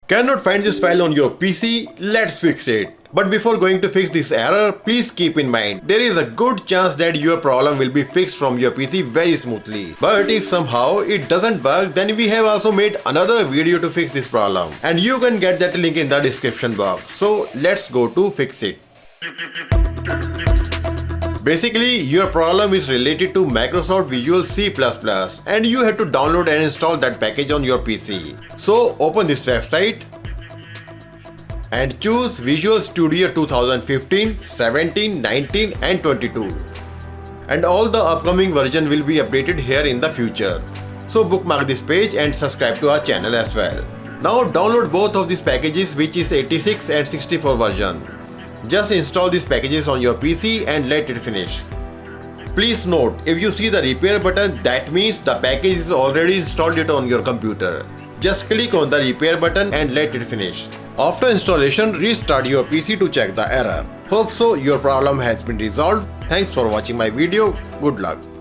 Cannot find this file on your PC? Let's fix it. But before going to fix this error, please keep in mind, there is a good chance that your problem will be fixed from your PC very smoothly. But if somehow it doesn't work, then we have also made another video to fix this problem. And you can get that link in the description box. So let's go to fix it. Basically, your problem is related to Microsoft Visual C++ and you have to download and install that package on your PC. So open this website and choose Visual Studio 2015, 17, 19 and 22. And all the upcoming version will be updated here in the future. So bookmark this page and subscribe to our channel as well. Now download both of these packages, which is 86 and 64 version. Just install these packages on your PC and let it finish. Please note, if you see the repair button, that means the package is already installed it on your computer. Just click on the repair button and let it finish. After installation, restart your PC to check the error. Hope so your problem has been resolved. Thanks for watching my video. Good luck.